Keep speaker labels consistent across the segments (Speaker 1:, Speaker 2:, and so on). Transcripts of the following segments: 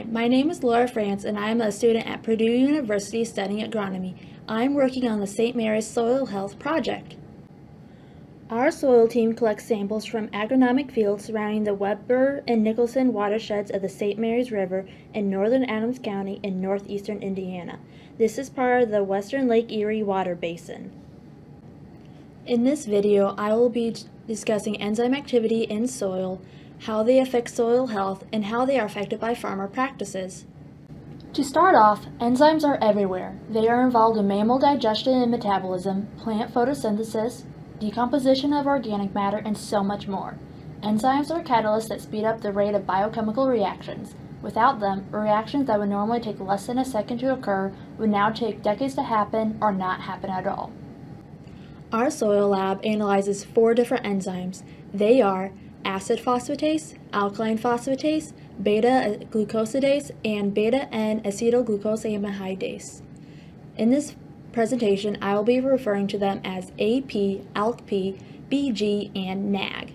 Speaker 1: Hi, my name is Laura Franz, and I am a student at Purdue University studying agronomy. I am working on the St. Mary's Soil Health Project. Our soil team collects samples from agronomic fields surrounding the Weber and Nicholson watersheds of the St. Mary's River in northern Adams County in northeastern Indiana. This is part of the Western Lake Erie water basin. In this video, I will be discussing enzyme activity in soil, how they affect soil health, and how they are affected by farmer practices. To start off, enzymes are everywhere. They are involved in mammal digestion and metabolism, plant photosynthesis, decomposition of organic matter, and so much more. Enzymes are catalysts that speed up the rate of biochemical reactions. Without them, reactions that would normally take less than a second to occur would now take decades to happen or not happen at all. Our soil lab analyzes 4 different enzymes. They are acid phosphatase, alkaline phosphatase, beta-glucosidase, and beta-N-acetylglucosamidase. In this presentation, I will be referring to them as AP, ALKP, BG, and NAG.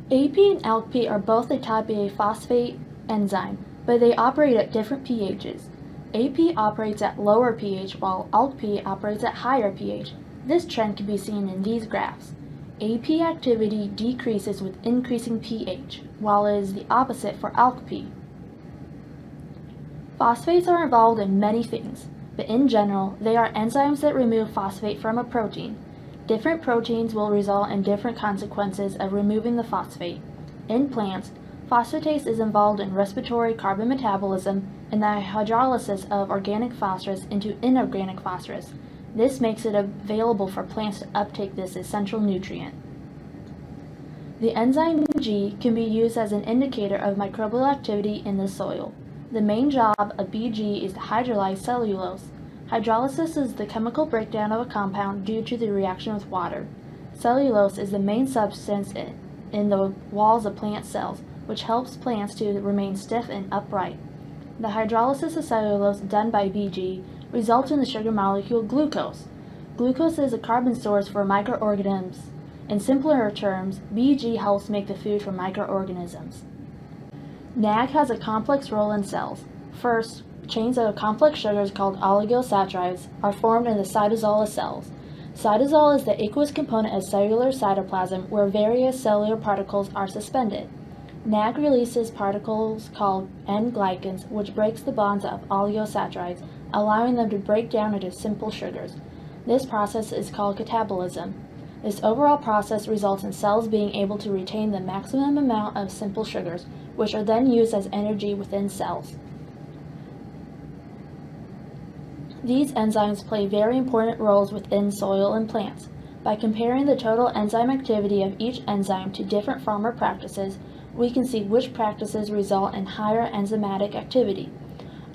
Speaker 1: AP and ALKP are both a type of phosphate enzyme, but they operate at different pHs. AP operates at lower pH while ALKP operates at higher pH. This trend can be seen in these graphs. AP activity decreases with increasing pH, while it is the opposite for ALKP. Phosphates are involved in many things, but in general, they are enzymes that remove phosphate from a protein. Different proteins will result in different consequences of removing the phosphate. In plants, phosphatase is involved in respiratory carbon metabolism and the hydrolysis of organic phosphorus into inorganic phosphorus. This makes it available for plants to uptake this essential nutrient. The enzyme BG can be used as an indicator of microbial activity in the soil. The main job of BG is to hydrolyze cellulose. Hydrolysis is the chemical breakdown of a compound due to the reaction with water. Cellulose is the main substance in the walls of plant cells, which helps plants to remain stiff and upright. The hydrolysis of cellulose done by BG results in the sugar molecule glucose. Glucose is a carbon source for microorganisms. In simpler terms, BG helps make the food for microorganisms. NAG has a complex role in cells. First, chains of complex sugars called oligosaccharides are formed in the cytosol of cells. Cytosol is the aqueous component of cellular cytoplasm where various cellular particles are suspended. NAG releases particles called N-glycans, which breaks the bonds of oligosaccharides, allowing them to break down into simple sugars. This process is called catabolism. This overall process results in cells being able to retain the maximum amount of simple sugars, which are then used as energy within cells. These enzymes play very important roles within soil and plants. By comparing the total enzyme activity of each enzyme to different farmer practices, we can see which practices result in higher enzymatic activity.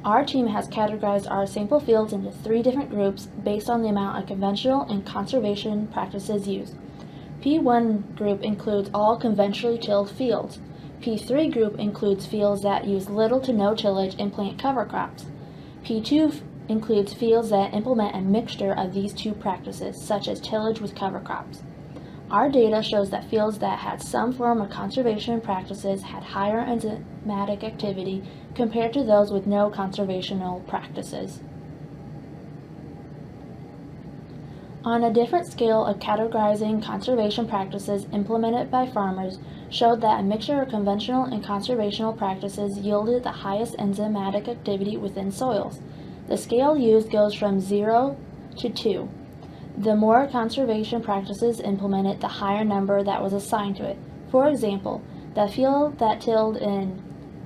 Speaker 1: Our team has categorized our sample fields into 3 different groups based on the amount of conventional and conservation practices used. P1 group includes all conventionally tilled fields. P3 group includes fields that use little to no tillage and plant cover crops. P2 includes fields that implement a mixture of these 2 practices, such as tillage with cover crops. Our data shows that fields that had some form of conservation practices had higher enzymatic activity compared to those with no conservational practices. On a different scale of categorizing conservation practices implemented by farmers showed that a mixture of conventional and conservational practices yielded the highest enzymatic activity within soils. The scale used goes from 0 to 2. The more conservation practices implemented, the higher number that was assigned to it. For example, the field that tilled in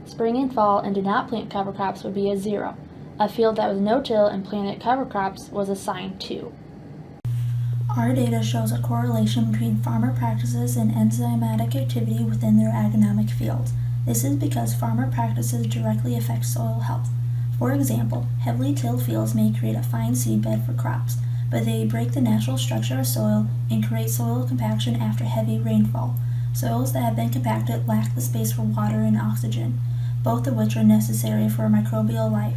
Speaker 1: spring and fall and did not plant cover crops would be a 0. A field that was no-till and planted cover crops was assigned 2. Our data shows a correlation between farmer practices and enzymatic activity within their agronomic fields. This is because farmer practices directly affect soil health. For example, heavily tilled fields may create a fine seedbed for crops, but they break the natural structure of soil and create soil compaction after heavy rainfall. Soils that have been compacted lack the space for water and oxygen, both of which are necessary for microbial life.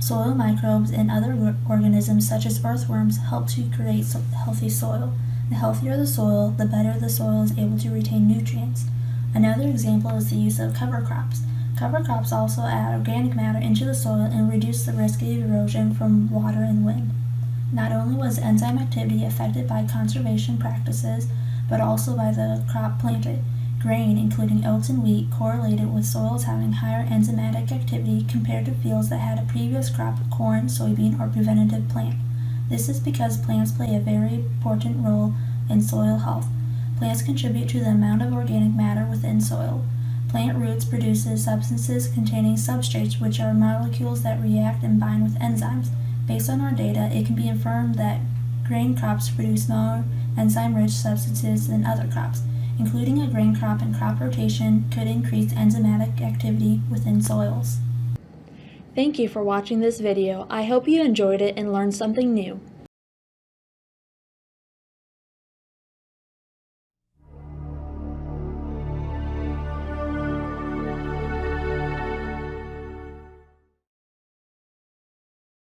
Speaker 1: Soil microbes and other organisms such as earthworms help to create healthy soil. The healthier the soil, the better the soil is able to retain nutrients. Another example is the use of cover crops. Cover crops also add organic matter into the soil and reduce the risk of erosion from water and wind. Not only was enzyme activity affected by conservation practices, but also by the crop planted. Grain, including oats and wheat, correlated with soils having higher enzymatic activity compared to fields that had a previous crop of corn, soybean, or preventative plant. This is because plants play a very important role in soil health. Plants contribute to the amount of organic matter within soil. Plant roots produces substances containing substrates, which are molecules that react and bind with enzymes. Based on our data, it can be inferred that grain crops produce more enzyme-rich substances than other crops. Including a grain crop in crop rotation could increase enzymatic activity within soils. Thank you for watching this video. I hope you enjoyed it and learned something new.